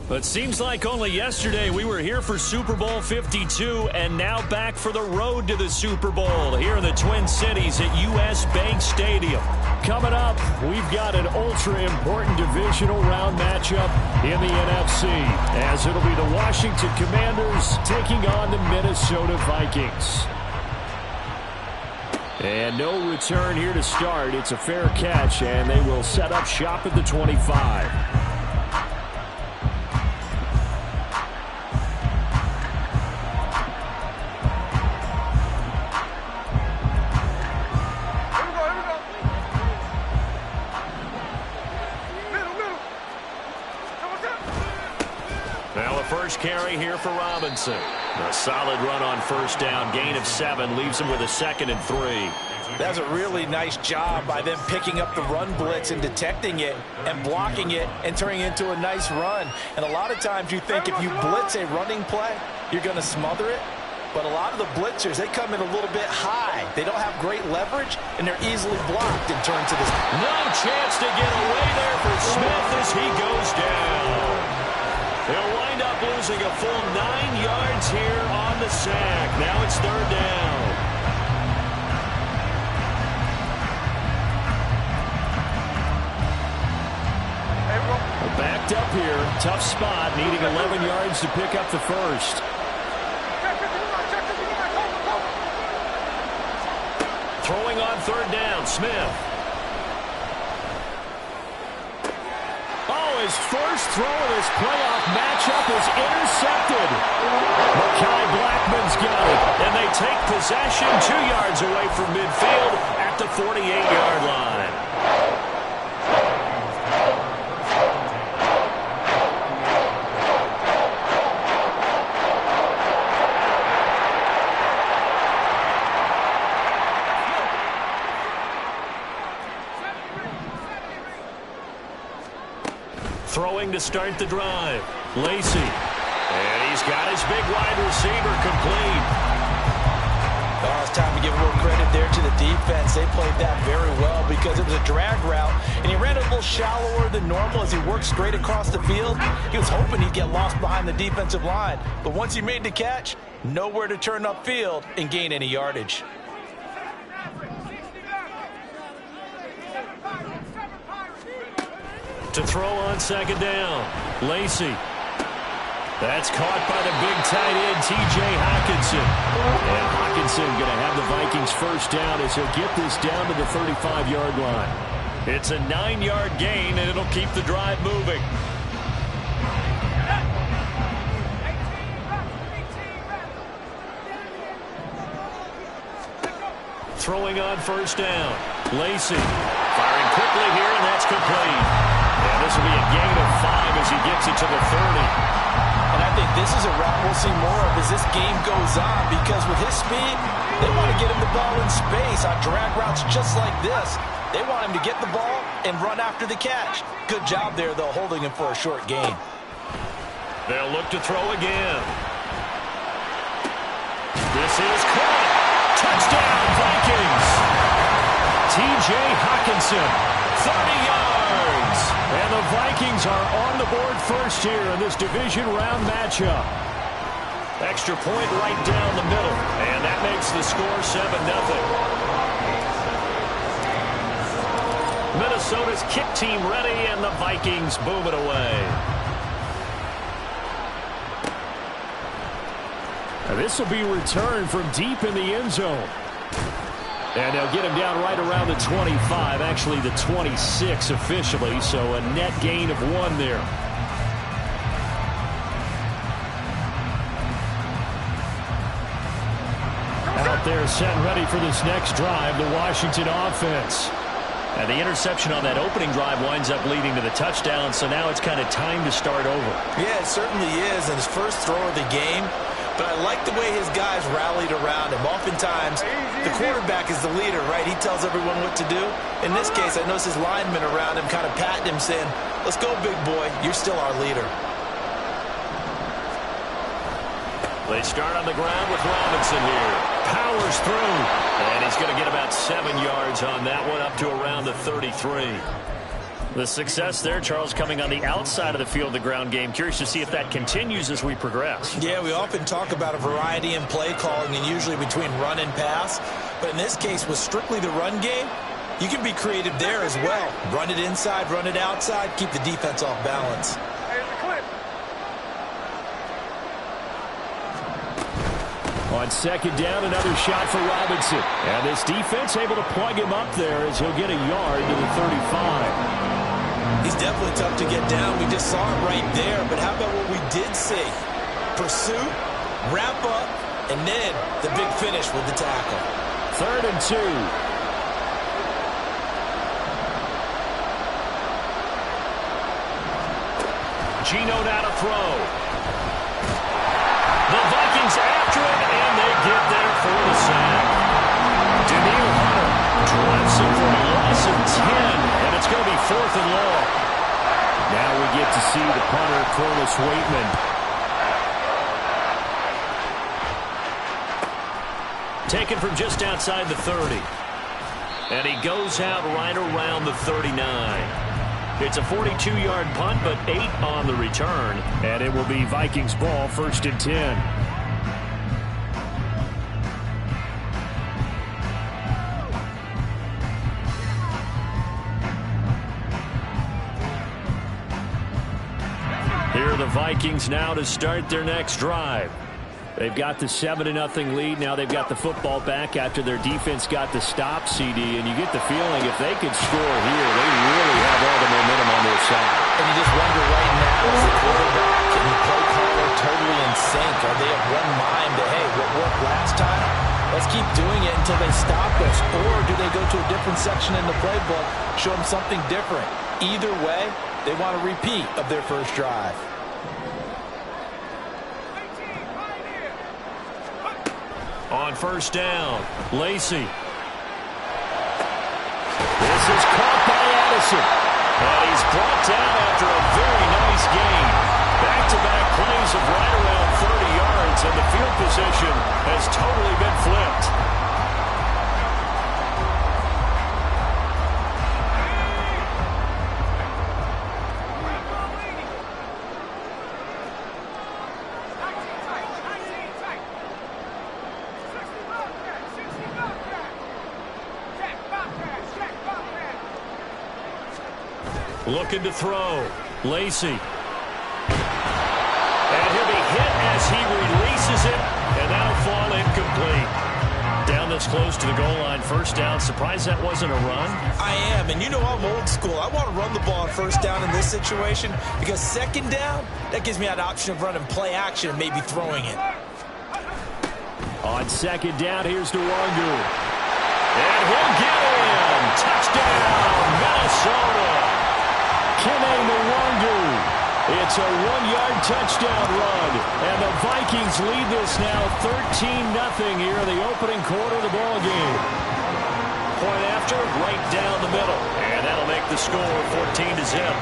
But seems like only yesterday we were here for Super Bowl 52 and now back for the road to the Super Bowl here in the Twin Cities at US Bank Stadium. Coming up, we've got an ultra-important divisional round matchup in the NFC, as it'll be the Washington Commanders taking on the Minnesota Vikings. And no return here to start. It's a fair catch, and they will set up shop at the 25. First carry here for Robinson. A solid run on first down. Gain of 7 leaves him with a 2nd and 3. That's a really nice job by them picking up the run blitz and detecting it and blocking it and turning it into a nice run. And a lot of times you think if you blitz a running play, you're going to smother it. But a lot of the blitzers, they come in a little bit high. They don't have great leverage, and they're easily blocked and turned to this. No chance to get away there for Smith as he goes down. They'll wind up losing a full 9 yards here on the sack. Now it's 3rd down. Backed up here. Tough spot. Needing 11 yards to pick up the first. Throwing on 3rd down. Smith. His first throw of this playoff matchup is intercepted. Mekhi Blackmon's got it, and they take possession 2 yards away from midfield at the 48-yard line. Throwing to start the drive. Lacy. And he's got his big wide receiver complete. Oh, it's time to give a little credit there to the defense. They played that very well because it was a drag route, and he ran a little shallower than normal as he worked straight across the field. He was hoping he'd get lost behind the defensive line. But once he made the catch, nowhere to turn upfield and gain any yardage. To throw on 2nd down. Lacy. That's caught by the big tight end, T.J. Hockenson. And Hockenson going to have the Vikings first down as he'll get this down to the 35-yard line. It's a 9-yard gain, and it'll keep the drive moving. Throwing on first down. Lacy. Firing quickly here, and that's complete. And this will be a gain of 5 as he gets it to the 30. And I think this is a route we'll see more of as this game goes on, because with his speed, they want to get him the ball in space on drag routes just like this. They want him to get the ball and run after the catch. Good job there, though, holding him for a short gain. They'll look to throw again. This is caught. Touchdown, Vikings. T.J. Hockenson, 30 yards. And the Vikings are on the board first here in this division round matchup. Extra point right down the middle. And that makes the score 7-0. Minnesota's kick team ready, and the Vikings boom it away. And this will be returned from deep in the end zone. And they'll get him down right around the 25, actually the 26 officially, so a net gain of 1 there. Out there set and ready for this next drive, the Washington offense. And the interception on that opening drive winds up leading to the touchdown, so now it's kind of time to start over. Yeah, it certainly is, and his first throw of the game. But I like the way his guys rallied around him. Oftentimes, the quarterback is the leader, right? He tells everyone what to do. In this case, I notice his linemen around him kind of patting him, saying, let's go, big boy. You're still our leader. They start on the ground with Robinson here. Powers through. And he's going to get about 7 yards on that one, up to around the 33. The success there, Charles, coming on the outside of the field, the ground game. Curious to see if that continues as we progress. Yeah, we often talk about a variety in play calling and usually between run and pass. But in this case, with strictly the run game, you can be creative there as well. Run it inside, run it outside, keep the defense off balance. On second down, another shot for Robinson. And this defense able to plug him up there as he'll get a yard to the 35. He's definitely tough to get down. We just saw it right there. But how about what we did see? Pursuit, wrap up, and then the big finish with the tackle. 3rd and 2. Geno now to throw. The Vikings after it, and they get there for the sack. Danielle Hunter drives him for a loss of 10, and it's going to be 4th and long. Now we get to see the punter, Corliss Waitman. Taken from just outside the 30. And he goes out right around the 39. It's a 42-yard punt, but 8 on the return. And it will be Vikings ball, 1st and 10. Here are the Vikings now to start their next drive. They've got the 7-0 lead. Now they've got the football back after their defense got the stop, CD. And you get the feeling if they could score here, they really have all the momentum on their side. And you just wonder right now, is the quarterback and the play caller totally in sync? Are they of one mind that, hey, what worked last time? Let's keep doing it until they stop us. Or do they go to a different section in the playbook, show them something different? Either way, they want a repeat of their first drive. On 1st down, Lacy. This is caught by Addison. And he's brought down after a very nice gain. Back-to-back plays of right around 30 yards, and the field position has totally been flipped. Looking to throw. Lacy. And he'll be hit as he releases it, and that'll fall incomplete. Down this close to the goal line, 1st down. Surprised that wasn't a run? I am, and you know I'm old school. I want to run the ball on 1st down in this situation because 2nd down, that gives me that option of running play action and maybe throwing it. On 2nd down, here's Nwangu. And he'll get in. Touchdown, Minnesota. Kene Nwangu. It's a 1-yard touchdown run. And the Vikings lead this now 13-0 here in the opening quarter of the ball game. Point after, right down the middle. And that'll make the score 14-0.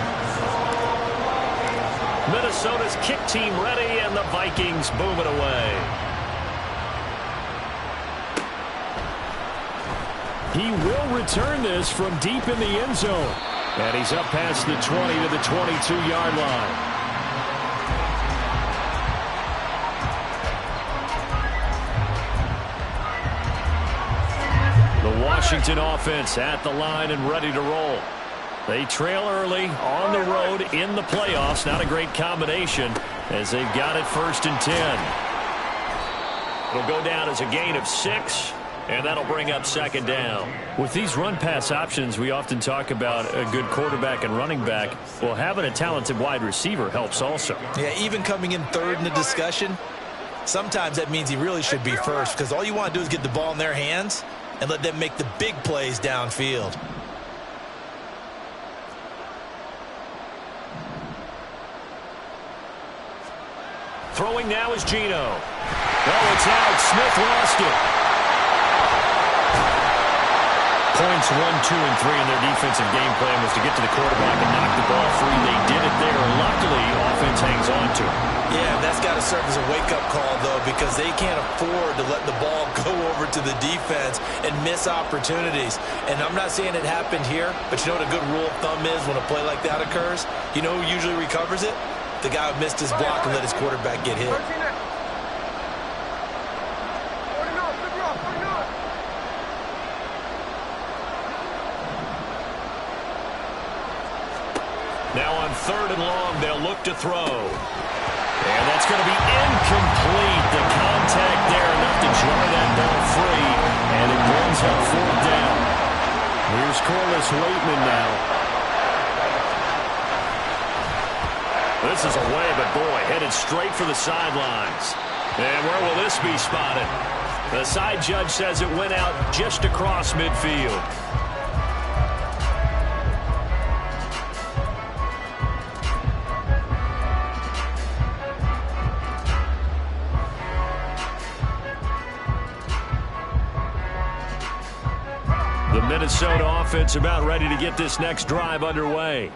Minnesota's kick team ready, and the Vikings boom it away. He will return this from deep in the end zone. And he's up past the 20 to the 22-yard line. The Washington offense at the line and ready to roll. They trail early on the road in the playoffs. Not a great combination as they've got it 1st and 10. It'll go down as a gain of 6. And that'll bring up 2nd down. With these run-pass options, we often talk about a good quarterback and running back. Well, having a talented wide receiver helps also. Yeah, even coming in 3rd in the discussion, sometimes that means he really should be 1st because all you want to do is get the ball in their hands and let them make the big plays downfield. Throwing now is Geno. Oh, it's out. Smith lost it. Points 1, 2, and 3 in their defensive game plan was to get to the quarterback and knock the ball free. They did it there. Luckily, offense hangs on to it. Yeah, that's got to serve as a wake-up call, though, because they can't afford to let the ball go over to the defense and miss opportunities. And I'm not saying it happened here, but you know what a good rule of thumb is when a play like that occurs? You know who usually recovers it? The guy who missed his block and let his quarterback get hit. Now on 3rd and long, they'll look to throw. And that's going to be incomplete. The contact there enough to jar that ball free. And it brings up 4th down. Here's Corliss Waitman now. This is away, but boy, headed straight for the sidelines. And where will this be spotted? The side judge says it went out just across midfield. The Minnesota offense about ready to get this next drive underway.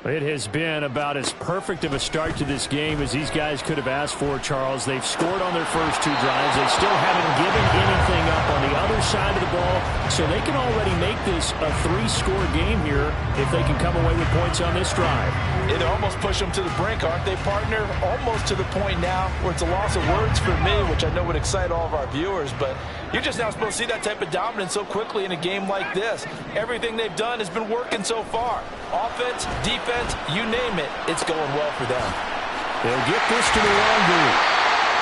It has been about as perfect of a start to this game as these guys could have asked for, Charles. They've scored on their first 2 drives. They still haven't given anything up on the other side of the ball, so they can already make this a 3-score game here if they can come away with points on this drive. It almost push them to the brink, aren't they, partner? Almost to the point now where it's a loss of words for me, which I know would excite all of our viewers, but you're just now supposed to see that type of dominance so quickly in a game like this. Everything they've done has been working so far. Offense, defense, you name it, it's going well for them. They'll get this to the long group.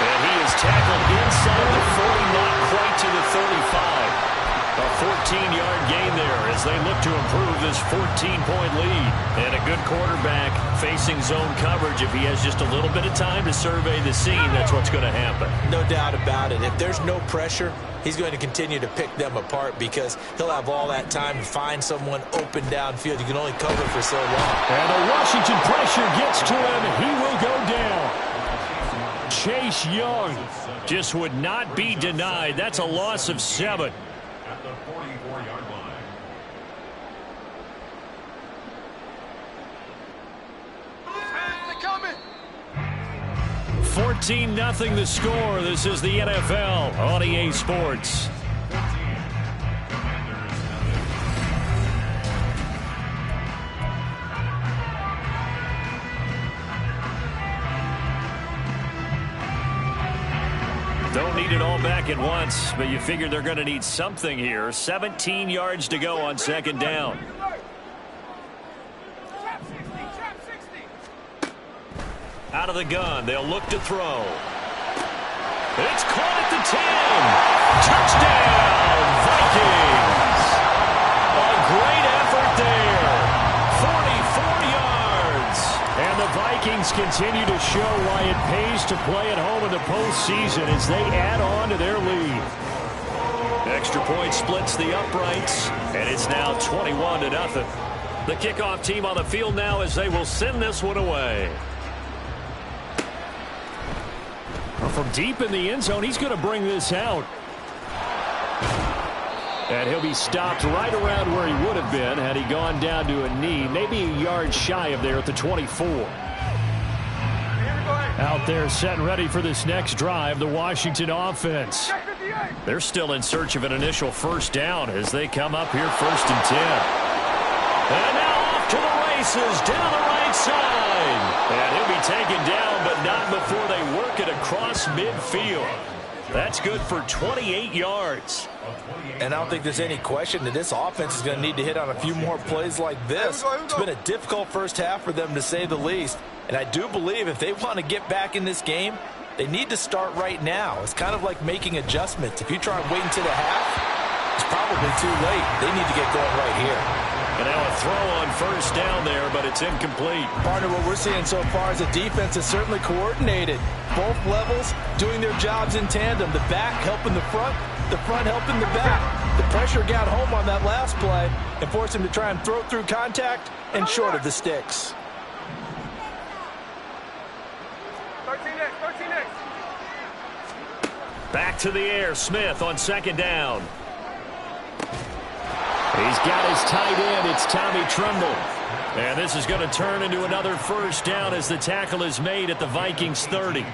And he is tackled inside the 40, not quite to the 35. A 14-yard gain there as they look to improve this 14-point lead. And a good quarterback facing zone coverage. If he has just a little bit of time to survey the scene, that's what's going to happen. No doubt about it. If there's no pressure, he's going to continue to pick them apart because he'll have all that time to find someone open downfield. You can only cover for so long. And the Washington pressure gets to him, and he will go down. Chase Young just would not be denied. That's a loss of 7. At the 44-yard line. 14-0 the score. This is the NFL on EA Sports. Don't need it all back at once, but you figure they're going to need something here. 17 yards to go on 2nd down. Out of the gun, they'll look to throw. It's caught at the 10. Touchdown, Vikings. A great effort there. 44 yards. And the Vikings continue to show why it pays to play at home in the postseason as they add on to their lead. Extra point splits the uprights, and it's now 21-0. The kickoff team on the field now as they will send this one away. From deep in the end zone, he's going to bring this out. And he'll be stopped right around where he would have been had he gone down to a knee, maybe a yard shy of there at the 24. Out there set and ready for this next drive, the Washington offense. They're still in search of an initial 1st down as they come up here 1st and 10. And now off to the races down the right side. And he'll be taken down, but not before they work it across midfield. That's good for 28 yards. And I don't think there's any question that this offense is going to need to hit on a few more plays like this. It's been a difficult first half for them, to say the least. And I do believe if they want to get back in this game, they need to start right now. It's kind of like making adjustments. If you try and wait until the half, it's probably too late. They need to get going right here. And now a throw on 1st down there, but it's incomplete. Partner, what we're seeing so far is the defense is certainly coordinated. Both levels doing their jobs in tandem. The back helping the front helping the back. The pressure got home on that last play and forced him to try and throw through contact and short of the sticks. 13 next. Back to the air, Smith on 2nd down. He's got his tight end. It's Tommy Tremble. And this is going to turn into another 1st down as the tackle is made at the Vikings 30.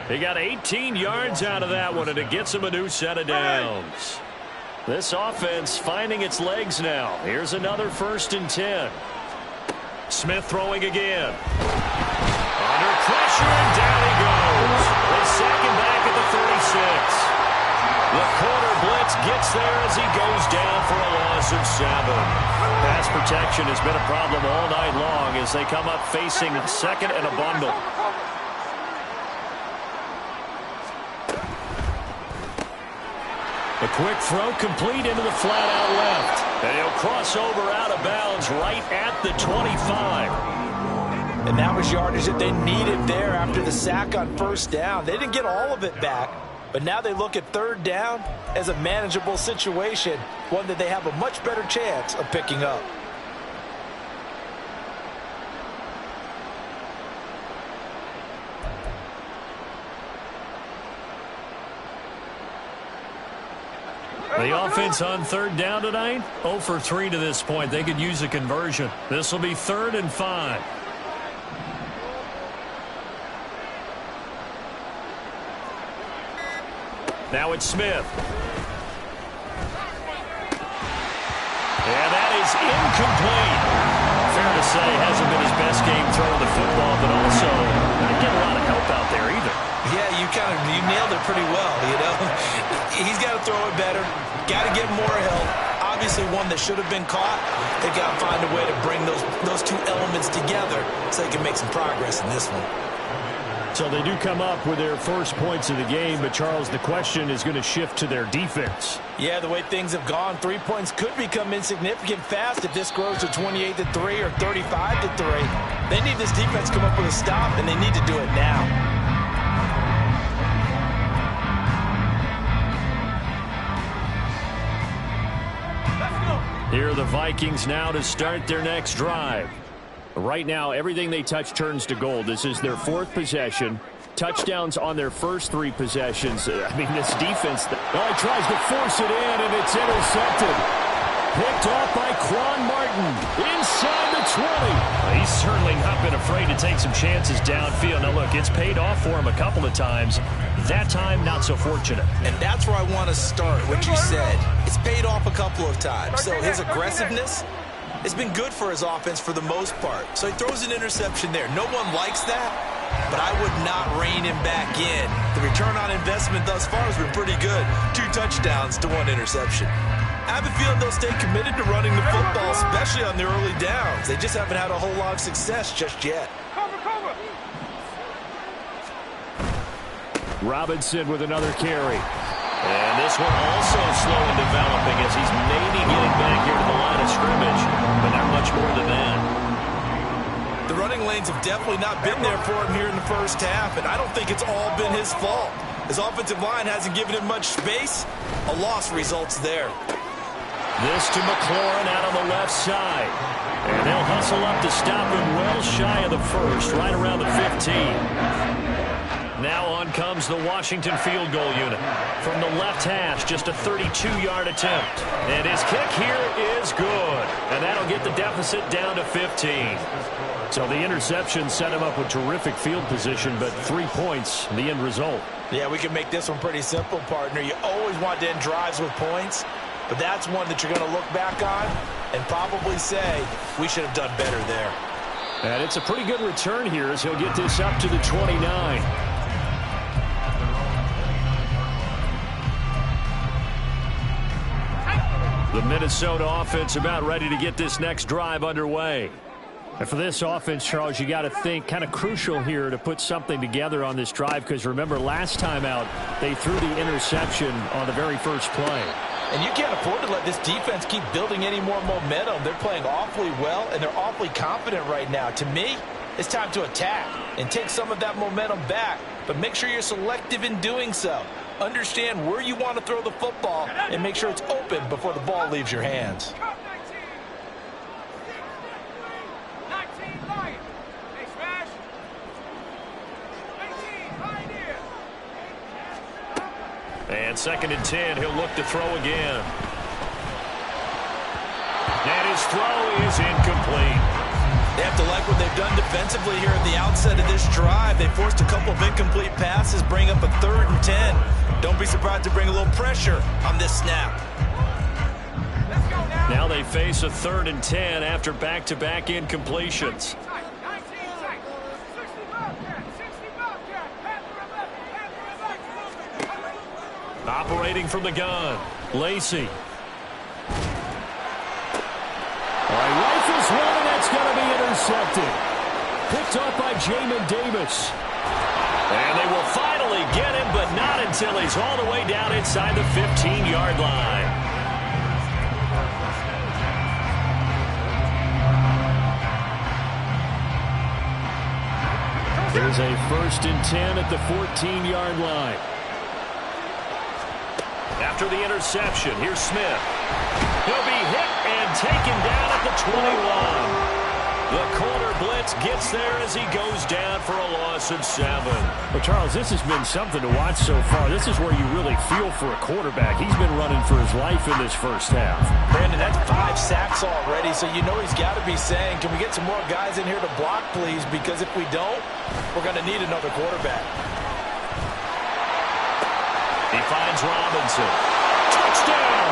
He got 18 yards out of that one, and it gets him a new set of downs. This offense finding its legs now. Here's another 1st and 10. Smith throwing again. Under pressure, and down he goes. They sack him back at the 36. The corner blitz gets there as he goes down for a loss of 7. Pass protection has been a problem all night long as they come up facing 2nd and a bundle. A quick throw complete into the flat out left. And he'll cross over out of bounds right at the 25. And that was yardage that they needed there after the sack on 1st down. They didn't get all of it back, but now they look at 3rd down as a manageable situation, one that they have a much better chance of picking up. The offense on 3rd down tonight, 0 for 3 to this point. They could use a conversion. This will be 3rd and 5. Now it's Smith. And that is incomplete. Fair to say, hasn't been his best game throwing the football, but also not getting a lot of help out there either. Yeah, you nailed it pretty well, you know. He's got to throw it better. Got to get more help. Obviously one that should have been caught. They got to find a way to bring those two elements together so they can make some progress in this one. So they do come up with their first points of the game, but Charles, the question is going to shift to their defense. Yeah, the way things have gone, 3 points could become insignificant fast if this grows to 28-3 or 35-3. They need this defense to come up with a stop, and they need to do it now. Here are the Vikings now to start their next drive. Right now, everything they touch turns to gold. This is their 4th possession. Touchdowns on their first 3 possessions. I mean, this defense, he tries to force it in, and it's intercepted. Picked off by Quan Martin inside the 20. He's certainly not been afraid to take some chances downfield. Now, look, it's paid off for him a couple of times. That time, not so fortunate. And that's where I want to start, what you said. It's paid off a couple of times. So his aggressiveness, it's been good for his offense for the most part. So he throws an interception there. No one likes that, but I would not rein him back in. The return on investment thus far has been pretty good. 2 touchdowns to 1 interception. I have a feeling they'll stay committed to running the football, especially on the early downs. They just haven't had a whole lot of success just yet. Robinson with another carry. And this one also slow in developing as he's maybe getting back here to the line of scrimmage, but not much more than that. The running lanes have definitely not been there for him here in the first half, and I don't think it's all been his fault. His offensive line hasn't given him much space. A loss results there. This to McLaurin out on the left side. And they'll hustle up to stop him well shy of the first, right around the 15. Now on comes the Washington field goal unit. From the left hash, just a 32-yard attempt. And his kick here is good. And that'll get the deficit down to 15. So the interception set him up with terrific field position, but 3 points, the end result. Yeah, we can make this one pretty simple, partner. You always want to end drives with points, but that's one that you're going to look back on and probably say, we should have done better there. And it's a pretty good return here as he'll get this up to the 29. The Minnesota offense about ready to get this next drive underway. And for this offense, Charles, you got to think kind of crucial here to put something together on this drive, because remember last time out they threw the interception on the very first play. And you can't afford to let this defense keep building any more momentum. They're playing awfully well, and they're awfully confident right now. To me, it's time to attack and take some of that momentum back, but make sure you're selective in doing so. Understand where you want to throw the football and make sure it's open before the ball leaves your hands. And 2nd and 10, he'll look to throw again. And his throw is incomplete. They They have to like what they've done defensively here at the outset of this drive. They forced a couple of incomplete passes, bring up a 3rd and 10. Don't be surprised to bring a little pressure on this snap. Now they face a 3rd and 10 after back-to-back incompletions. Operating from the gun, Lacy. All right, rifles one, and that's going to be intercepted. Picked up by Jamin Davis. And they will finally get him, but not until he's all the way down inside the 15-yard line. There's a 1st and 10 at the 14-yard line. After the interception, here's Smith. He'll be hit and taken down at the 21. The corner blitz gets there as he goes down for a loss of 7. Well, Charles, this has been something to watch so far. This is where you really feel for a quarterback. He's been running for his life in this first half. Brandon, that's 5 sacks already, so you know he's got to be saying, can we get some more guys in here to block, please? Because if we don't, we're going to need another quarterback. He finds Robinson. Touchdown!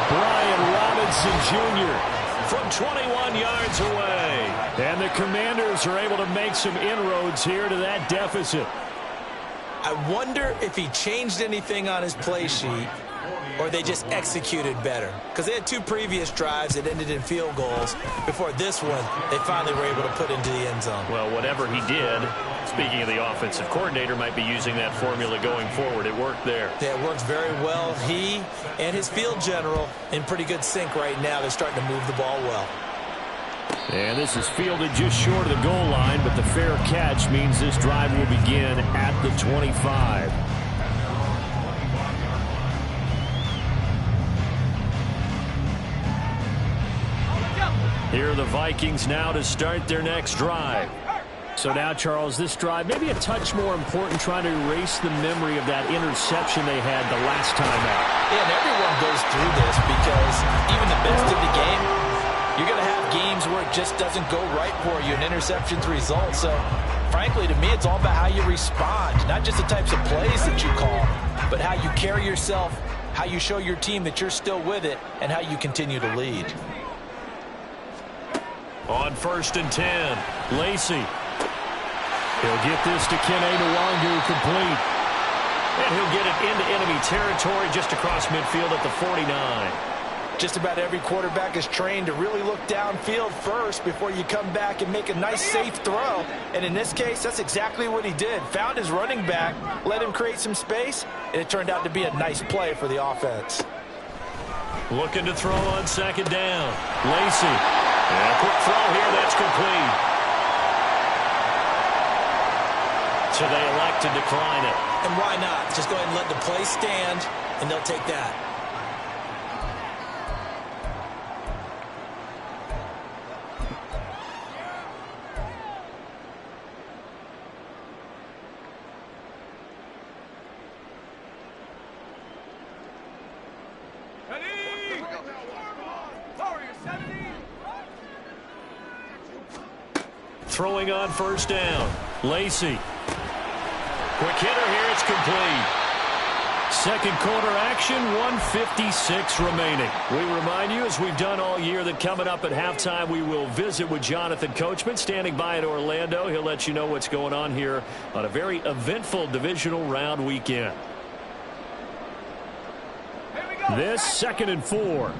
Brian Robinson Jr. from 21 yards away. And the Commanders are able to make some inroads here to that deficit. I wonder if he changed anything on his play sheet or they just executed better. Because they had 2 previous drives that ended in field goals. Before this one, they finally were able to put into the end zone. Well, whatever he did, speaking of the offensive coordinator, might be using that formula going forward. It worked there. Yeah, it works very well. He and his field general in pretty good sync right now. They're starting to move the ball well. And this is fielded just short of the goal line, but the fair catch means this drive will begin at the 25. Here are the Vikings now to start their next drive. So now, Charles, this drive maybe a touch more important, trying to erase the memory of that interception they had the last time out. Yeah, and everyone goes through this because even the best of the game, you're going to have games where it just doesn't go right for you, and interceptions result. So, frankly, to me, it's all about how you respond, not just the types of plays that you call, but how you carry yourself, how you show your team that you're still with it, and how you continue to lead. On 1st and 10, Lacy. He'll get this to Kene Nwangu complete. And he'll get it into enemy territory just across midfield at the 49. Just about every quarterback is trained to really look downfield first before you come back and make a nice, safe throw. And in this case, that's exactly what he did. Found his running back, let him create some space, and it turned out to be a nice play for the offense. Looking to throw on 2nd down. Lacy. And a quick throw here, that's complete. So they elect to decline it. And why not? Just go ahead and let the play stand, and they'll take that. Throwing on 1st down. Lacy. Quick hitter here. It's complete. 2nd quarter action, 1:56 remaining. We remind you, as we've done all year, that coming up at halftime, we will visit with Jonathan Coachman, standing by in Orlando. He'll let you know what's going on here on a very eventful divisional round weekend. This 2nd and 4.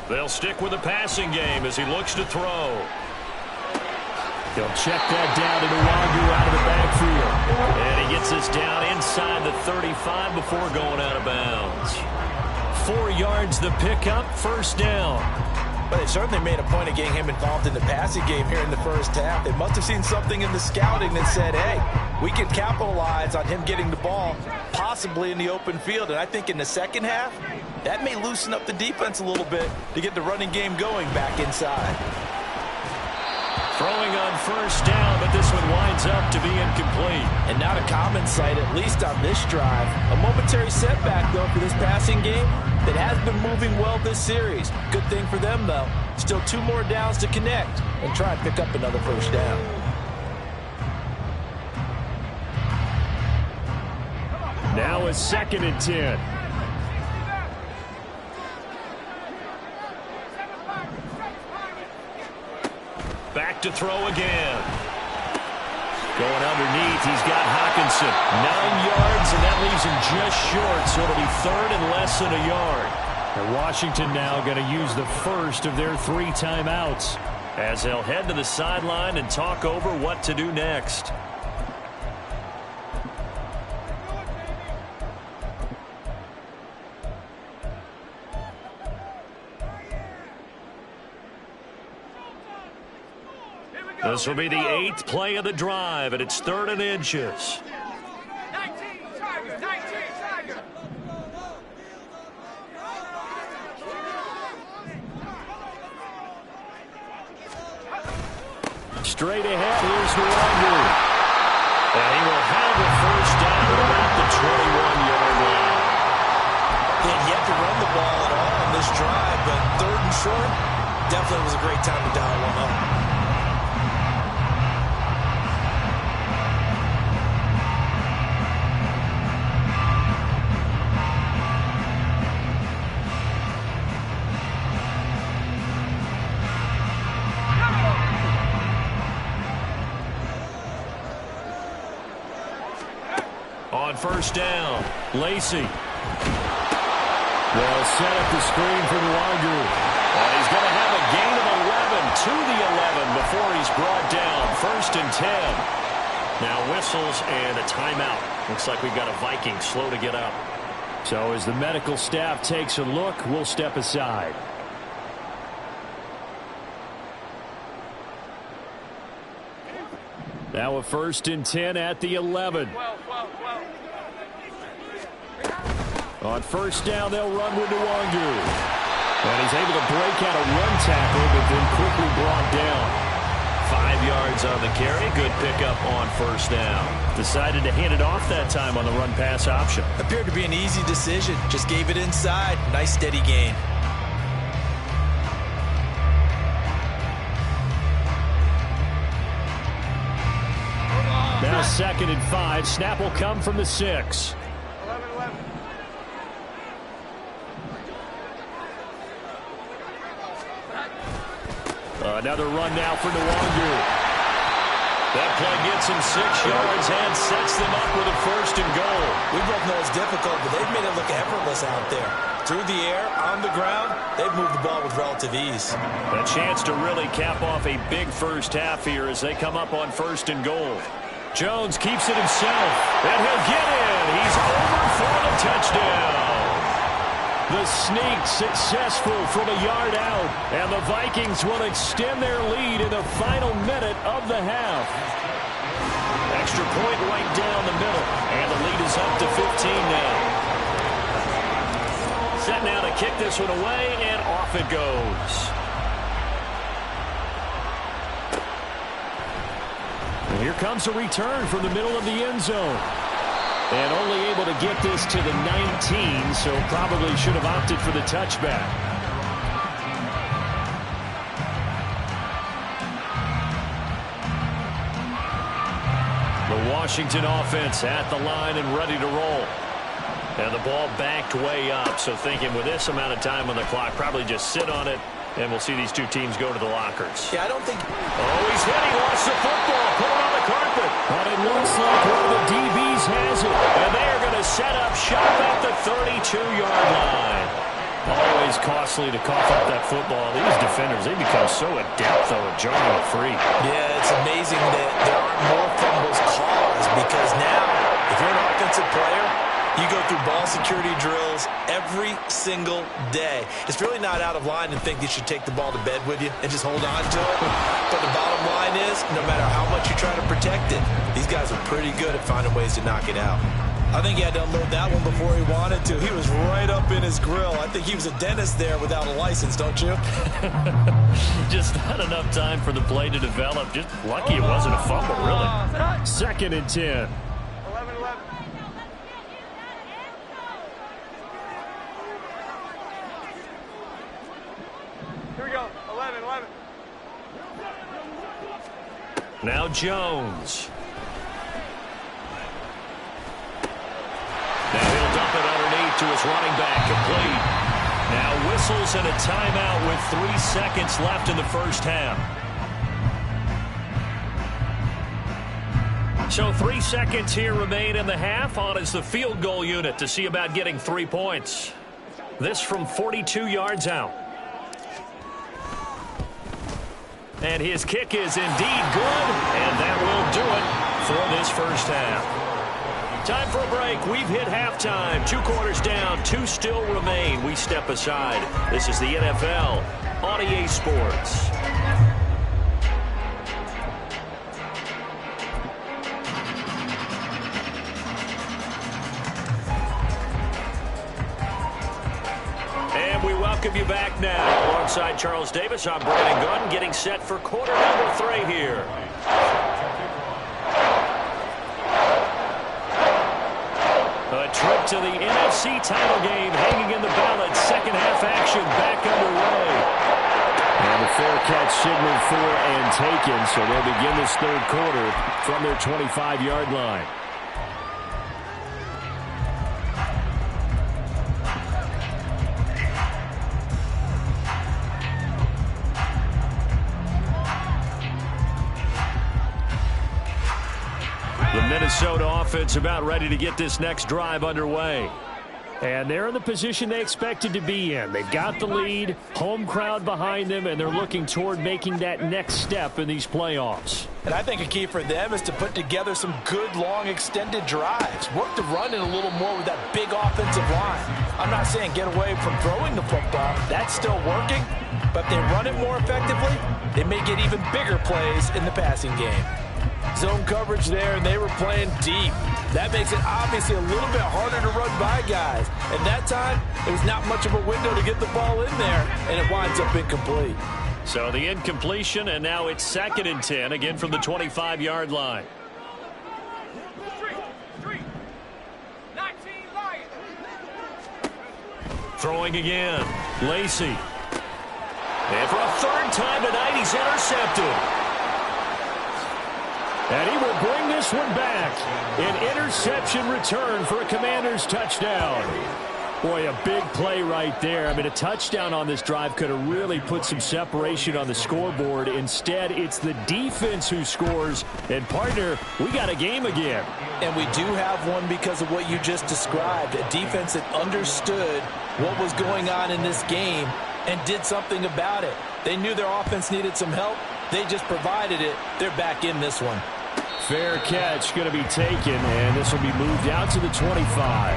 They'll stick with the passing game as he looks to throw. He'll check that down to Nwangu out of the backfield. And he gets this down inside the 35 before going out of bounds. 4 yards the pickup, 1st down. But they certainly made a point of getting him involved in the passing game here in the first half. They must have seen something in the scouting that said, hey, we can capitalize on him getting the ball, possibly in the open field. And I think in the second half, that may loosen up the defense a little bit to get the running game going back inside. Throwing on first down, but this one winds up to be incomplete. And not a common sight, at least on this drive. A momentary setback, though, for this passing game that has been moving well this series. Good thing for them, though. Still 2 more downs to connect and try and pick up another first down. Now a 2nd and 10. Back to throw again. Going underneath, he's got Hockenson. 9 yards, and that leaves him just short, so it'll be 3rd and less than a yard. And Washington now going to use the first of their 3 timeouts as they'll head to the sideline and talk over what to do next. This will be the 8th play of the drive, and it's 3rd and inches. 19, Tiger, 19, Tiger. Straight ahead, here's Nwangu. And he will have a first down at about the 21-yard line. They had yet to run the ball at all on this drive, but 3rd and short definitely was a great time to dial one up. On first down, Lacy. They'll set up the screen for Nwangu. And he's going to have a gain of 11 to the 11 before he's brought down. 1st and 10. Now whistles and a timeout. Looks like we've got a Viking slow to get up. So as the medical staff takes a look, we'll step aside. Now a 1st and 10 at the 11. 12. On first down, they'll run with Nwangu. And he's able to break out a run tackle, but then quickly brought down. 5 yards on the carry. Good pickup on first down. Decided to hand it off that time on the run-pass option. Appeared to be an easy decision. Just gave it inside. Nice steady gain. Now 2nd and 5. Snap will come from the 6. 11. Another run now for Nwangu. That play gets him 6 yards and sets them up with a 1st and goal. We both know it's difficult, but they've made it look effortless out there. Through the air, on the ground, they've moved the ball with relative ease. A chance to really cap off a big first half here as they come up on 1st and goal. Jones keeps it himself, and he'll get in. He's over for the touchdown. The sneak successful from a yard out, and the Vikings will extend their lead in the final minute of the half. Extra point right down the middle, and the lead is up to 15 now. Set now to kick this one away, and off it goes. And here comes a return from the middle of the end zone. And only able to get this to the 19, so probably should have opted for the touchback. The Washington offense at the line and ready to roll. And the ball backed way up, so thinking with this amount of time on the clock, probably just sit on it, and we'll see these 2 teams go to the lockers. Yeah, I don't think... Oh, he's hit. He lost the football. Put it on the carpet. But it looks like one of the DBs has it. And they are going to set up shop at the 32-yard line. Always costly to cough up that football. These defenders, they become so adept, though, at jarring it free. Yeah, it's amazing that there aren't more fumbles caused because now, if you're an offensive player, you go through ball security drills every single day. It's really not out of line to think you should take the ball to bed with you and just hold on to it. But the bottom line is, no matter how much you try to protect it, these guys are pretty good at finding ways to knock it out. I think he had to unload that one before he wanted to. He was right up in his grill. I think he was a dentist there without a license, don't you? Just not enough time for the play to develop. Just lucky it wasn't a fumble, really. 2nd and 10. 11-11. Here we go. 11-11. Now Jones. Now he'll dump it underneath to his running back, complete. Now whistles and a timeout with 3 seconds left in the first half. So 3 seconds here remain in the half. On is the field goal unit to see about getting 3 points. This from 42 yards out. And his kick is indeed good, and that will do it for this first half. Time for a break. We've hit halftime. 2 quarters down, 2 still remain. We step aside. This is the NFL on EA Sports. And we welcome you back now. Alongside Charles Davis, I'm Brandon Gunn, getting set for quarter number 3 here. A trip to the NFC title game hanging in the balance. Second half action back underway. And the fair catch signaled for and taken, so they'll begin this 3rd quarter from their 25-yard line. The Minnesota offense about ready to get this next drive underway. And they're in the position they expected to be in. They've got the lead, home crowd behind them, and they're looking toward making that next step in these playoffs. And I think a key for them is to put together some good, long, extended drives. Work the run in a little more with that big offensive line. I'm not saying get away from throwing the football. That's still working. But if they run it more effectively, they may get even bigger plays in the passing game. Zone coverage there, and they were playing deep. That makes it obviously a little bit harder to run by guys. And that time, it was not much of a window to get the ball in there, and it winds up incomplete. So the incompletion, and now it's 2nd and 10, again from the 25-yard line. 3, 19 Lions. Throwing again, Lacy. And for a 3rd time tonight, he's intercepted. And he will bring this one back. An interception return for a Commanders touchdown. Boy, a big play right there. I mean, a touchdown on this drive could have really put some separation on the scoreboard. Instead, it's the defense who scores. And, partner, we got a game again. And we do have one because of what you just described. A defense that understood what was going on in this game and did something about it. They knew their offense needed some help. They just provided it. They're back in this one. Fair catch going to be taken, and this will be moved out to the 25.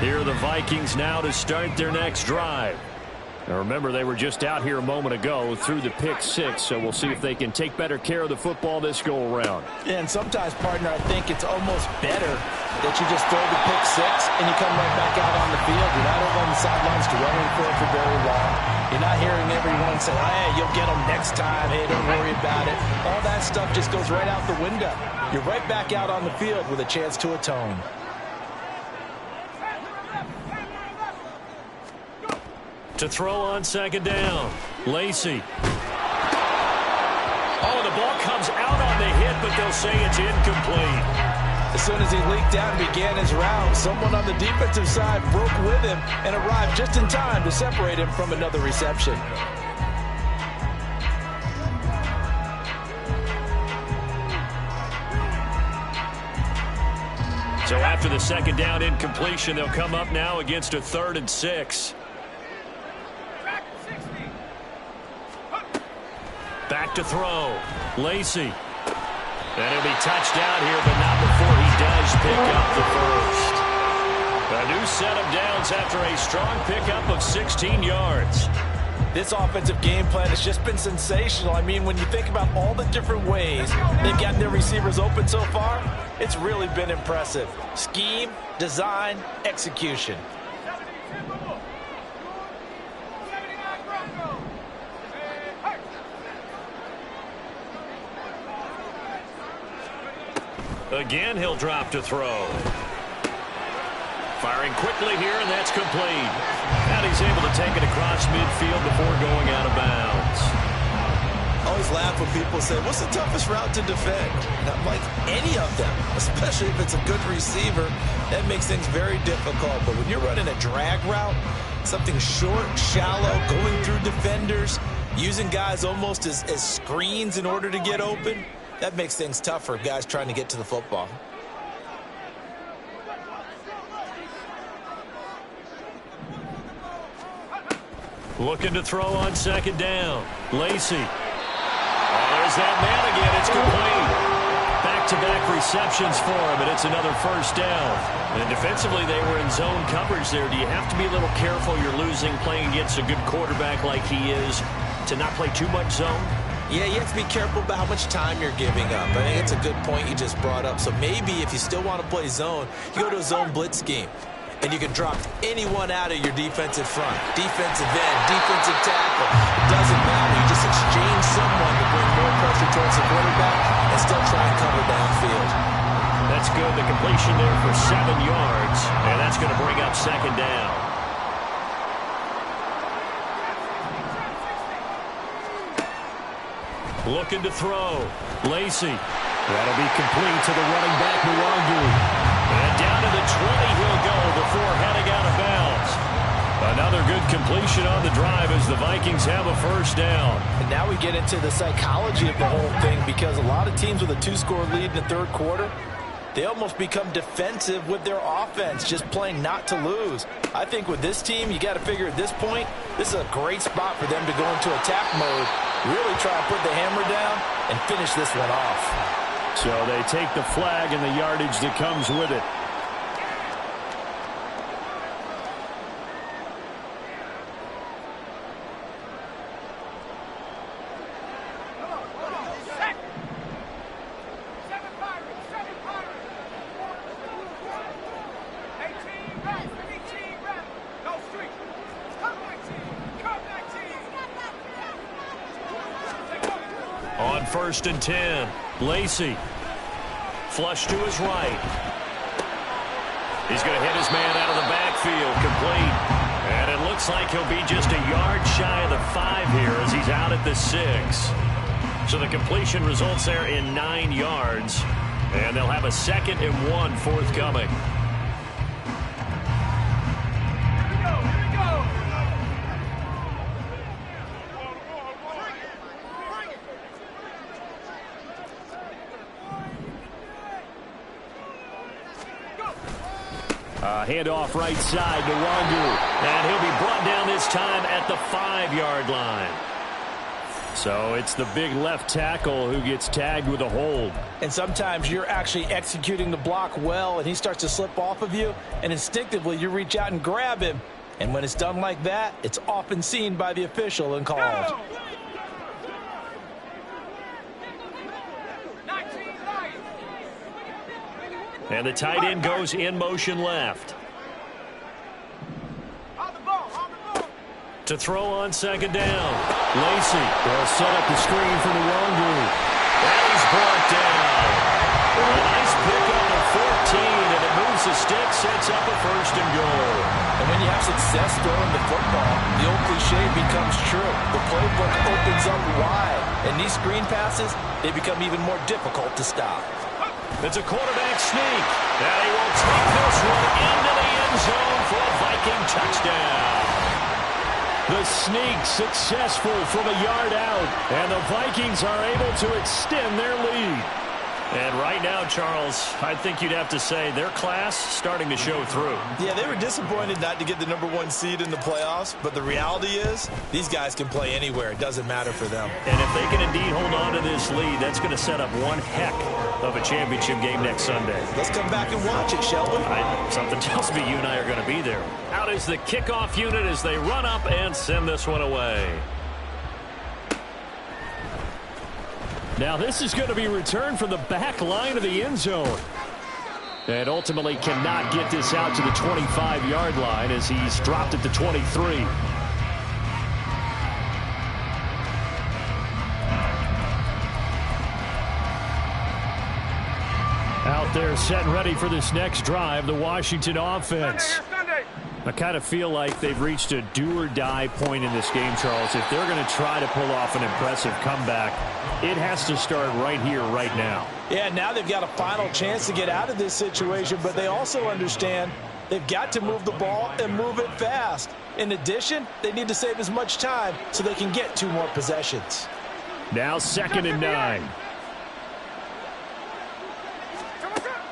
Here are the Vikings now to start their next drive. Now remember, they were just out here a moment ago through the pick 6, so we'll see if they can take better care of the football this go-around. And sometimes, partner, I think it's almost better that you just throw the pick 6 and you come right back out on the field. You're not over on the sidelines dwelling for it for very long. You're not hearing everyone say, hey, you'll get them next time. Hey, don't worry about it. All that stuff just goes right out the window. You're right back out on the field with a chance to atone. To throw on 2nd down, Lacy. Oh, the ball comes out on the hit, but they'll say it's incomplete. As soon as he leaked out and began his route, someone on the defensive side broke with him and arrived just in time to separate him from another reception. So after the 2nd down incompletion, they'll come up now against a 3rd and 6. Back to throw. Lacy. And he'll be touched down here, but not before he does pick up the first. A new set of downs after a strong pickup of 16 yards. This offensive game plan has just been sensational. I mean, when you think about all the different ways they've gotten their receivers open so far, it's really been impressive. Scheme, design, execution. Again, he'll drop to throw. Firing quickly here, and that's complete. And he's able to take it across midfield before going out of bounds. I always laugh when people say, what's the toughest route to defend? And I'm like, any of them, especially if it's a good receiver. That makes things very difficult. But when you're running a drag route, something short, shallow, going through defenders, using guys almost as screens in order to get open, that makes things tough for guys trying to get to the football. Looking to throw on second down. Lacy. Oh, there's that man again. It's complete. Back-to-back receptions for him, and it's another first down. And defensively, they were in zone coverage there. Do you have to be a little careful? You're losing playing against a good quarterback like he is to not play too much zone? Yeah, you have to be careful about how much time you're giving up. I think it's a good point you just brought up. So maybe if you still want to play zone, you go to a zone blitz scheme. And you can drop anyone out of your defensive front. Defensive end, defensive tackle. It doesn't matter. You just exchange someone to bring more pressure towards the quarterback and still try and cover downfield. That's good. The completion there for 7 yards. And that's going to bring up second down. Looking to throw. Lacy. That'll be complete to the running back, Nwangu. And down to the 20 he'll go before heading out of bounds. Another good completion on the drive as the Vikings have a first down. And now we get into the psychology of the whole thing, because a lot of teams with a 2-score lead in the third quarter, they almost become defensive with their offense, just playing not to lose. I think with this team, you got to figure at this point, this is a great spot for them to go into attack mode, really try to put the hammer down and finish this one off. So they take the flag and the yardage that comes with it. On 1st and 10, Lacy. Flush to his right. He's going to hit his man out of the backfield, complete. And it looks like he'll be just a yard shy of the 5 here as he's out at the 6. So the completion results there in 9 yards. And they'll have a 2nd and 1 forthcoming. Handoff right side to Nwangu. And he'll be brought down this time at the 5-yard line. So it's the big left tackle who gets tagged with a hold. And sometimes you're actually executing the block well, and he starts to slip off of you, and instinctively you reach out and grab him. And when it's done like that, it's often seen by the official and called. And the tight end goes in motion left. To throw on second down. Lacy will set up the screen for Nwangu. And he's brought down. A nice pickup of 14, and it moves the stick, sets up a 1st and goal. And when you have success throwing the football, the old cliche becomes true. The playbook opens up wide, and these screen passes, they become even more difficult to stop. It's a quarterback sneak. And he will take this one into the end zone for a Viking touchdown. The sneak successful from a yard out, and the Vikings are able to extend their lead. And right now, Charles, I think you'd have to say their class starting to show through. Yeah, they were disappointed not to get the #1 seed in the playoffs, but the reality is these guys can play anywhere. It doesn't matter for them. And if they can indeed hold on to this lead, that's going to set up one heck of a championship game next Sunday. Let's come back and watch it, shall we? Something tells me you and I are going to be there. Out is the kickoff unit as they run up and send this one away. Now this is going to be returned from the back line of the end zone. And ultimately cannot get this out to the 25-yard line as he's dropped at the 23. Out there set and ready for this next drive, the Washington offense. I kind of feel like they've reached a do-or-die point in this game, Charles. If they're going to try to pull off an impressive comeback, it has to start right here, right now. Yeah, now they've got a final chance to get out of this situation, but they also understand they've got to move the ball and move it fast. In addition, they need to save as much time so they can get 2 more possessions. Now 2nd and 9.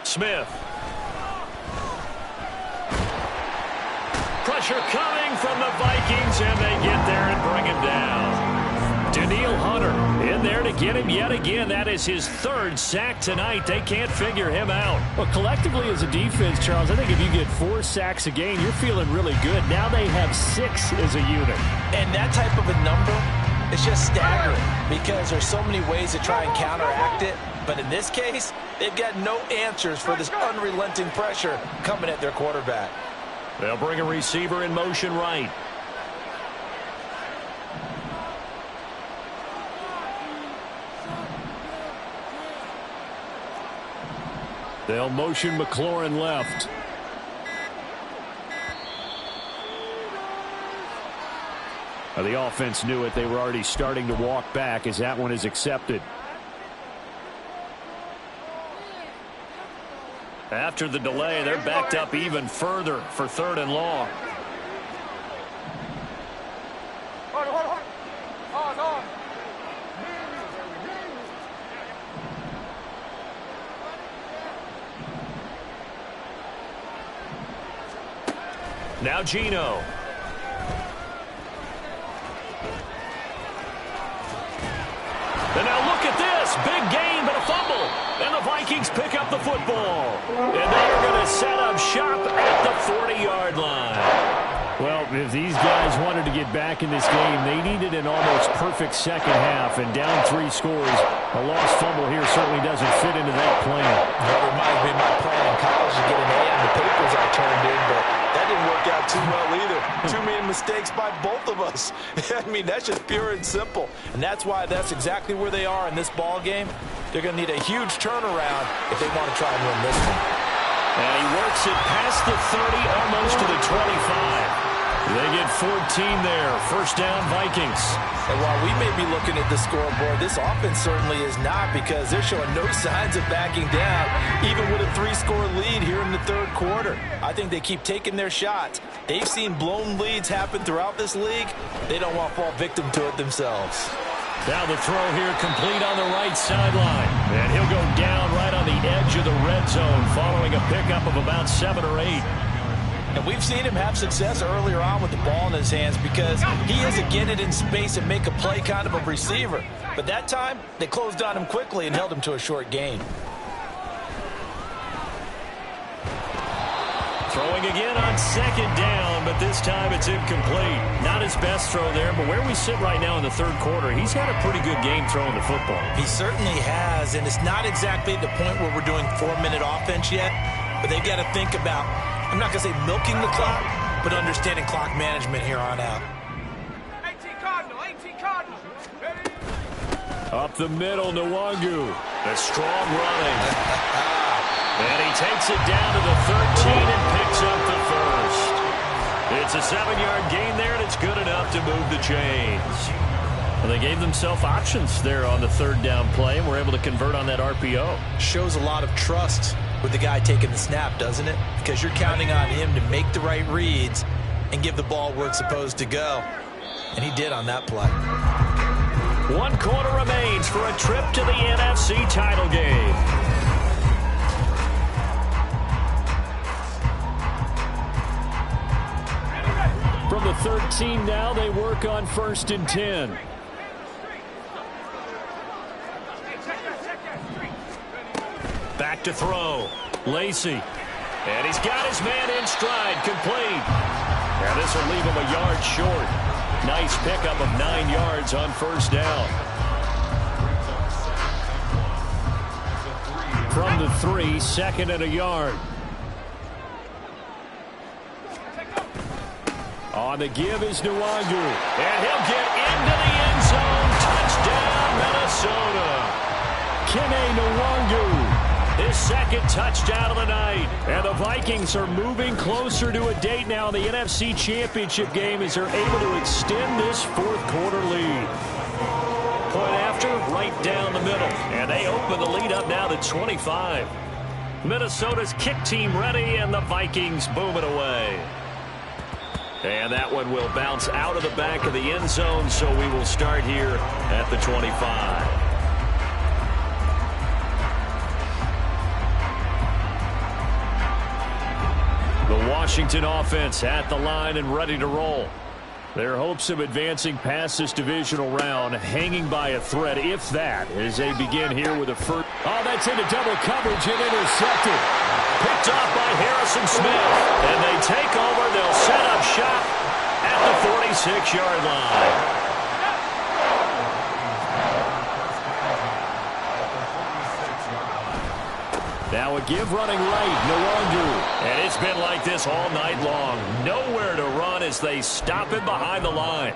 Smith. Pressure coming from the Vikings, and they get there and bring him down. Danielle Hunter in there to get him yet again. That is his 3rd sack tonight. They can't figure him out. Well, collectively as a defense, Charles, I think if you get 4 sacks a game, you're feeling really good. Now they have 6 as a unit. And that type of a number is just staggering because there's so many ways to try and counteract it. But in this case, they've got no answers for this unrelenting pressure coming at their quarterback. They'll bring a receiver in motion right. They'll motion McLaurin left. Now the offense knew it. They were already starting to walk back as that one is accepted. After the delay, they're backed up even further for 3rd and long. Now Geno. And now look at this. Big gain, but a fumble. And the Vikings pick up the football. And they are going to set up shop at the 40-yard line. Well, if these guys wanted to get back in this game, they needed an almost perfect second half. And down 3 scores, a lost fumble here certainly doesn't fit into that plan. That reminds me of my plan in college to get an A on the papers I turned in, but that didn't work out too well either. Too many mistakes by both of us. I mean, that's just pure and simple. And that's why that's exactly where they are in this ball game. They're going to need a huge turnaround if they want to try and win this one. And he works it past the 30, almost to the 25. They get 14 there. 1st down, Vikings. And while we may be looking at the scoreboard, this offense certainly is not because they're showing no signs of backing down, even with a 3-score lead here in the 3rd quarter. I think they keep taking their shots. They've seen blown leads happen throughout this league. They don't want to fall victim to it themselves. Now the throw here complete on the right sideline. And he'll go down right on the edge of the red zone following a pickup of about 7 or 8. And we've seen him have success earlier on with the ball in his hands because he is a get it in space and make a play kind of a receiver. But that time, they closed on him quickly and held him to a short gain. Throwing again on 2nd down, but this time it's incomplete. Not his best throw there, but where we sit right now in the 3rd quarter, he's had a pretty good game throwing the football. He certainly has, and it's not exactly at the point where we're doing 4-minute offense yet, but they've got to think about, I'm not going to say milking the clock, but understanding clock management here on out. 18 Cardinal, 18 Cardinal. Ready? Up the middle, Nwangu. A strong running. And he takes it down to the 13 and picks up the 1st. It's a 7-yard gain there, and it's good enough to move the chains. Well, they gave themselves options there on the 3rd down play, and were able to convert on that RPO. Shows a lot of trust with the guy taking the snap, doesn't it? Because you're counting on him to make the right reads and give the ball where it's supposed to go. And he did on that play. 1 quarter remains for a trip to the NFC title game. 17 now. They work on 1st and 10. Back to throw. Lacy. And he's got his man in stride. Complete. And this will leave him a yard short. Nice pickup of 9 yards on 1st down. From the 3, 2nd and a yard. On the give is Nwangu. And he'll get into the end zone. Touchdown, Minnesota. Kene Nwangu. His 2nd touchdown of the night. And the Vikings are moving closer to a date now in the NFC Championship game as they're able to extend this 4th quarter lead. Point after, right down the middle. And they open the lead up now to 25. Minnesota's kick team ready, and the Vikings boom it away. And that one will bounce out of the back of the end zone, so we will start here at the 25. The Washington offense at the line and ready to roll. Their hopes of advancing past this divisional round hanging by a thread, if that, as they begin here with a first. Oh, that's into double coverage and intercepted. Picked off by Harrison Smith. And they take over. They'll set up shop at the 46-yard line. Now a give running right, Nwangu. And it's been like this all night long. Nowhere to run as they stop him behind the line.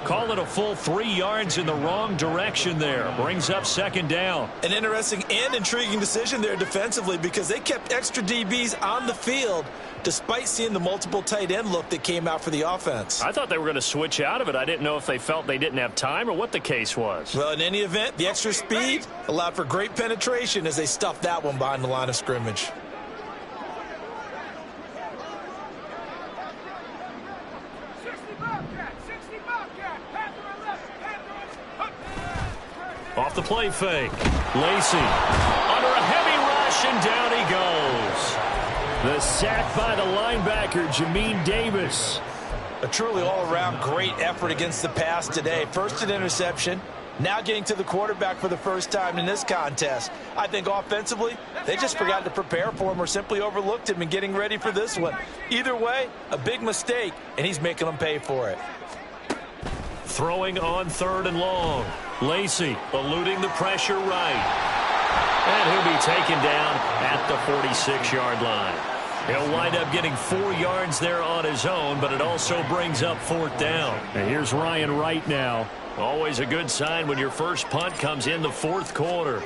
Call it a full 3 yards in the wrong direction there. Brings up 2nd down. An interesting and intriguing decision there defensively because they kept extra DBs on the field despite seeing the multiple tight end look that came out for the offense. I thought they were going to switch out of it. I didn't know if they felt they didn't have time or what the case was. Well, in any event, the extra speed allowed for great penetration as they stuffed that one behind the line of scrimmage. Off the play fake. Lacy under a heavy rush, and down he goes. The sack by the linebacker, Jamin Davis. A truly all-around great effort against the pass today. First an interception, now getting to the quarterback for the first time in this contest. I think offensively, they just forgot to prepare for him or simply overlooked him in getting ready for this one. Either way, a big mistake, and he's making them pay for it. Throwing on 3rd and long. Lacy eluding the pressure right. And he'll be taken down at the 46-yard line. He'll wind up getting 4 yards there on his own, but it also brings up 4th down. And here's Ryan Wright now. Always a good sign when your first punt comes in the 4th quarter.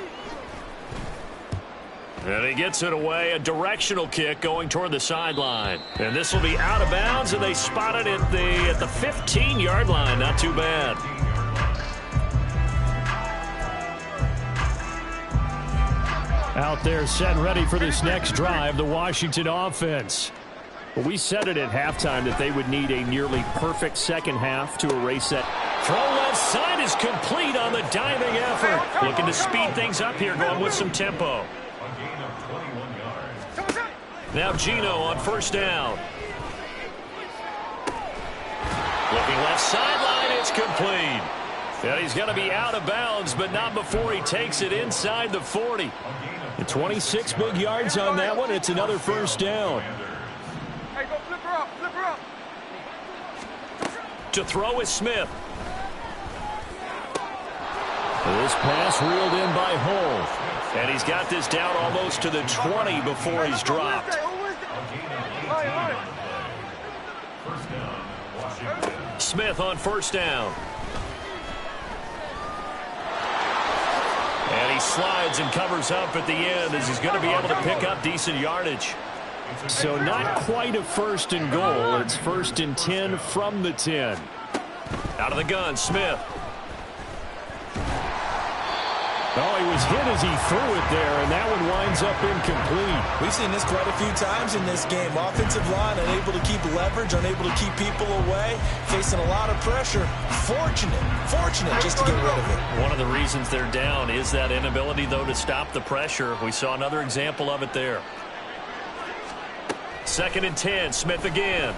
And he gets it away, a directional kick going toward the sideline. And this will be out of bounds, and they spot it at the 15-yard line. Not too bad. Out there set and ready for this next drive, the Washington offense. We said it at halftime that they would need a nearly perfect second half to erase that. Throw left side is complete on the diving effort. Looking to speed things up here, going with some tempo. Now Geno on 1st down. Looking left sideline, it's complete. And he's going to be out of bounds, but not before he takes it inside the 40. 26 big yards on that one. It's another 1st down. Hey, go flip her up, flip her up. To throw is Smith. This pass reeled in by Hull. And he's got this down almost to the 20 before he's dropped. Smith on 1st down. And he slides and covers up at the end as he's going to be able to pick up decent yardage. So not quite a 1st and goal. It's 1st and 10 from the 10. Out of the gun, Smith. Oh, he was hit as he threw it there, and that one winds up incomplete. We've seen this quite a few times in this game. Offensive line unable to keep leverage, unable to keep people away, facing a lot of pressure. Fortunate just to get rid of it. One of the reasons they're down is that inability, though, to stop the pressure. We saw another example of it there. 2nd and 10, Smith again.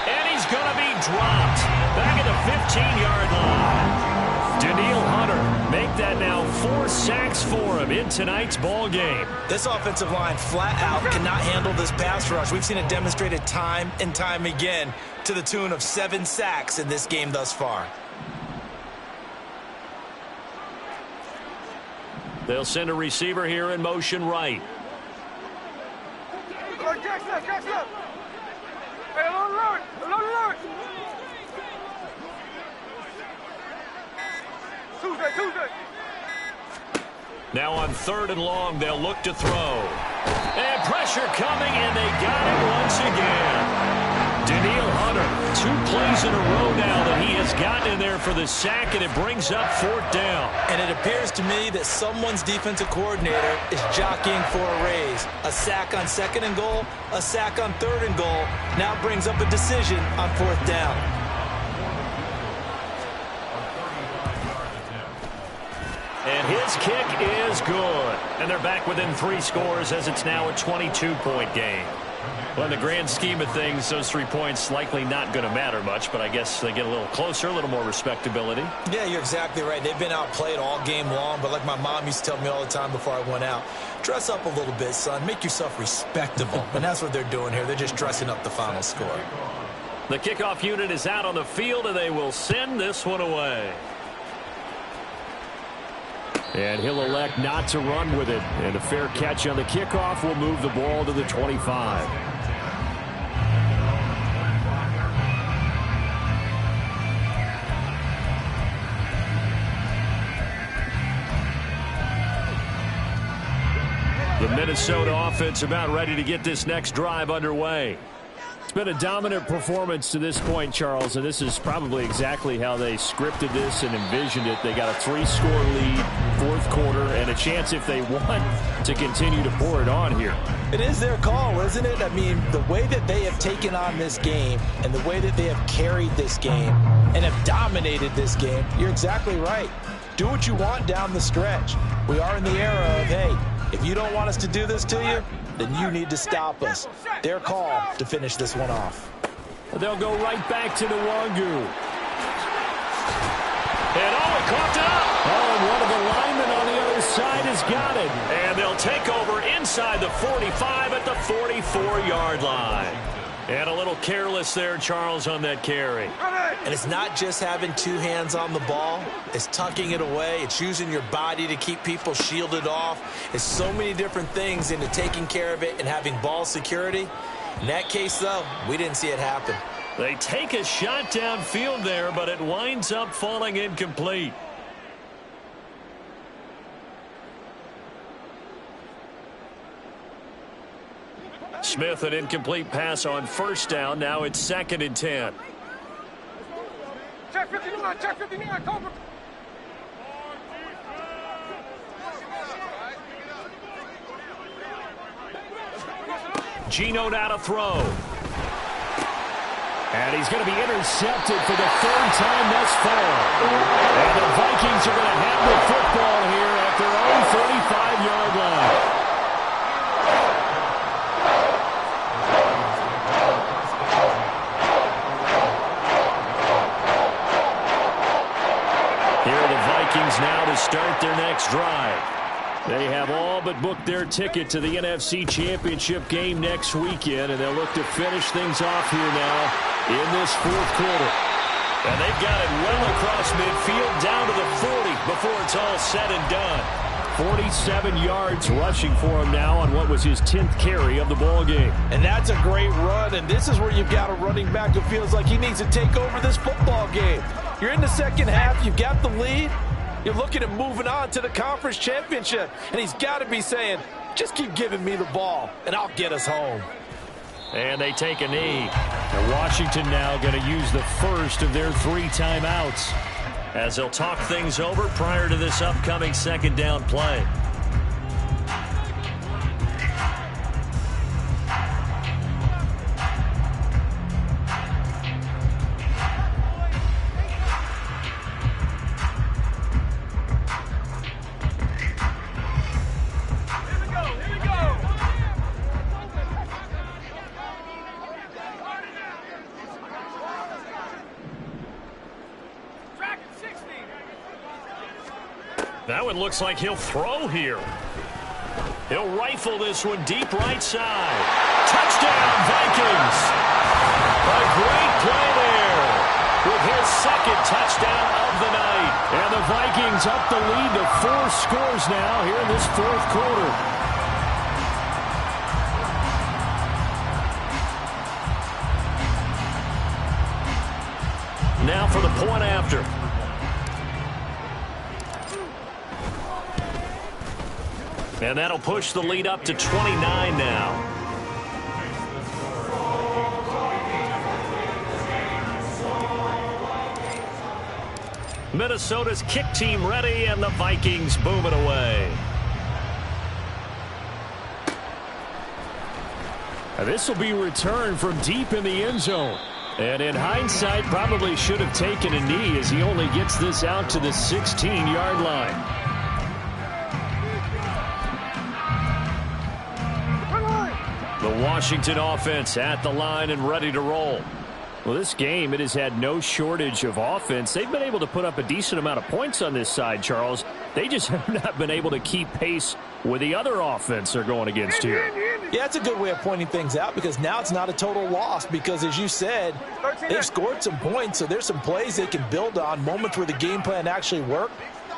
And he's going to be dropped. Back at the 15-yard line. Danielle Hunter, make that now 4 sacks for him in tonight's ball game. This offensive line flat out cannot handle this pass rush. We've seen it demonstrated time and time again to the tune of 7 sacks in this game thus far. They'll send a receiver here in motion right. Now on 3rd and long, they'll look to throw. And pressure coming, and they got it once again. Danielle Hunter, 2 plays in a row now that he has gotten in there for the sack, and it brings up 4th down. And it appears to me that someone's defensive coordinator is jockeying for a raise. A sack on 2nd and goal, a sack on 3rd and goal, now brings up a decision on 4th down. And his kick is good. And they're back within 3 scores as it's now a 22-point game. Well, in the grand scheme of things, those 3 points likely not going to matter much, but I guess they get a little closer, a little more respectability. Yeah, you're exactly right. They've been outplayed all game long, but like my mom used to tell me all the time before I went out, dress up a little bit, son. Make yourself respectable. And that's what they're doing here. They're just dressing up the final score. The kickoff unit is out on the field, and they will send this one away. And he'll elect not to run with it. And a fair catch on the kickoff will move the ball to the 25. The Minnesota offense about ready to get this next drive underway. It's been a dominant performance to this point, Charles, and this is probably exactly how they scripted this and envisioned it. They got a 3-score lead, 4th quarter, and a chance if they want to continue to pour it on here. It is their call, isn't it? I mean, the way that they have taken on this game and the way that they have carried this game and have dominated this game, you're exactly right. Do what you want down the stretch. We are in the era of, hey, if you don't want us to do this to you, then you need to stop us. Their call to finish this one off. They'll go right back to Nwangu. And he caught it up. Oh, and one of the linemen on the other side has got it. And they'll take over inside the 45 at the 44-yard line. And a little careless there, Charles, on that carry. And it's not just having 2 hands on the ball. It's tucking it away. It's using your body to keep people shielded off. It's so many different things into taking care of it and having ball security. In that case, though, we didn't see it happen. They take a shot downfield there, but it winds up falling incomplete. Smith, an incomplete pass on 1st down. Now it's 2nd and 10. Check 59, check 59, cover. Geno now to throw. And he's going to be intercepted for the 3rd time thus far. And the Vikings are going to have the football here at their own 35-yard line. Now to start their next drive. They have all but booked their ticket to the NFC Championship game next weekend, and they'll look to finish things off here now in this 4th quarter. And they've got it well across midfield down to the 40 before it's all said and done. 47 yards rushing for him now on what was his 10th carry of the ball game. And that's a great run, and this is where you've got a running back who feels like he needs to take over this football game. You're in the 2nd half, you've got the lead. You're looking at moving on to the conference championship. And he's got to be saying, just keep giving me the ball, and I'll get us home. And they take a knee. And Washington now going to use the first of their 3 timeouts as they'll talk things over prior to this upcoming 2nd down play. it looks like he'll throw here. He'll rifle this one deep right side. Touchdown, Vikings. A great play there with his second touchdown of the night. And the Vikings up the lead to 4 scores now here in this fourth quarter. Now for the point after. And that'll push the lead up to 29 now. Minnesota's kick team ready, and the Vikings boom it away. And this will be returned from deep in the end zone. And in hindsight, probably should have taken a knee as he only gets this out to the 16-yard line. The Washington offense at the line and ready to roll. Well, this game, it has had no shortage of offense. They've been able to put up a decent amount of points on this side, Charles. They just have not been able to keep pace with the other offense they're going against here. Yeah, it's a good way of pointing things out because now it's not a total loss because, as you said, they've scored some points, so there's some plays they can build on, moments where the game plan actually worked.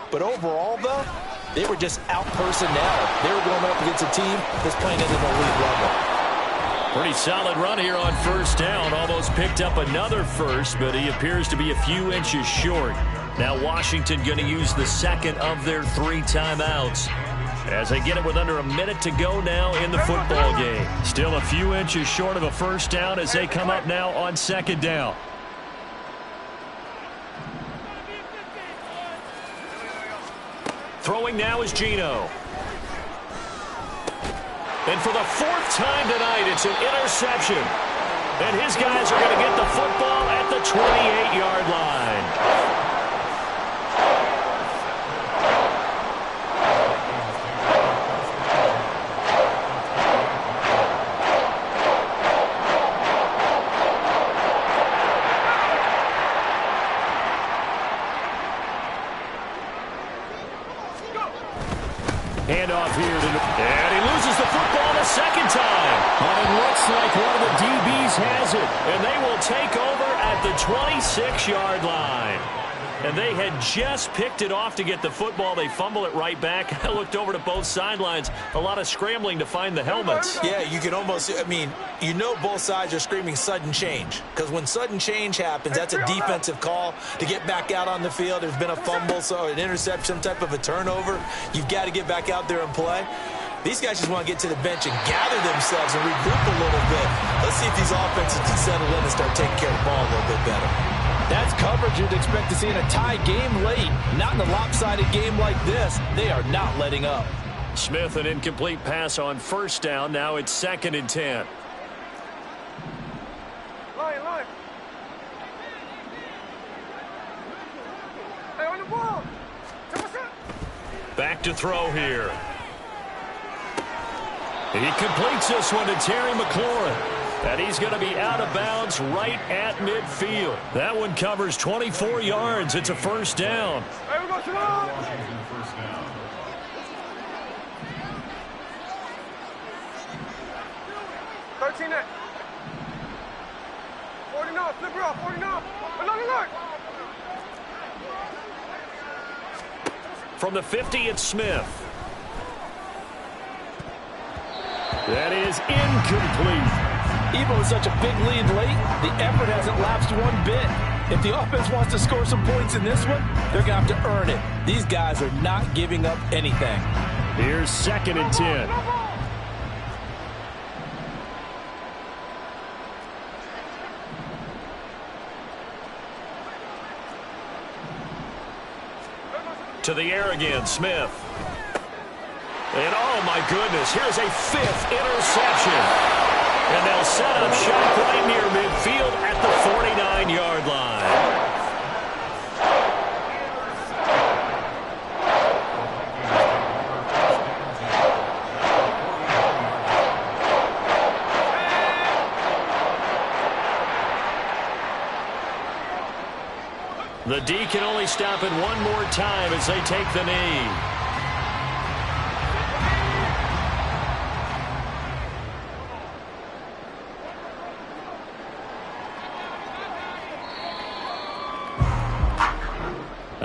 But overall, though, they were just out-personnel. They were going up against a team that's playing at an elite level. Pretty solid run here on first down. Almost picked up another first, but he appears to be a few inches short. Now Washington going to use the second of their 3 timeouts as they get it with under a minute to go now in the football game. Still a few inches short of a first down as they come up now on second down. Throwing now is Geno. And for the 4th time tonight, it's an interception. And his guys are going to get the football at the 28-yard line. Handoff here and he loses the football the second time. And it looks like one of the DBs has it. And they will take over at the 26-yard line. And they had just picked it off to get the football. They fumble it right back. I looked over to both sidelines. A lot of scrambling to find the helmets. Yeah, you can almost, you know both sides are screaming sudden change. Because when sudden change happens, that's a defensive call to get back out on the field. There's been a fumble, so an interception, some type of a turnover. You've got to get back out there and play. These guys just want to get to the bench and gather themselves and regroup a little bit. Let's see if these offenses can settle in and start taking care of the ball a little bit better. That's coverage you'd expect to see in a tie game late. Not in a lopsided game like this. They are not letting up. Smith, an incomplete pass on first down. Now it's 2nd and 10. Line. Hey, on the ball. Back to throw here. He completes this one to Terry McLaurin. And he's going to be out of bounds right at midfield. That one covers 24 yards. It's a first down. Hey, we go to the 13 net. 49, flip it off, 49. Look. From the 50, it's Smith. That is incomplete. Even with such a big lead late, the effort hasn't lapsed one bit. If the offense wants to score some points in this one, they're going to have to earn it. These guys are not giving up anything. Here's 2nd and 10. To the air again, Smith. And oh my goodness, here's a 5th interception. And they'll set up shop right near midfield at the 49-yard line. The D can only stop it one more time as they take the knee.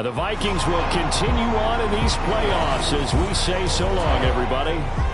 The Vikings will continue on in these playoffs as we say so long, everybody.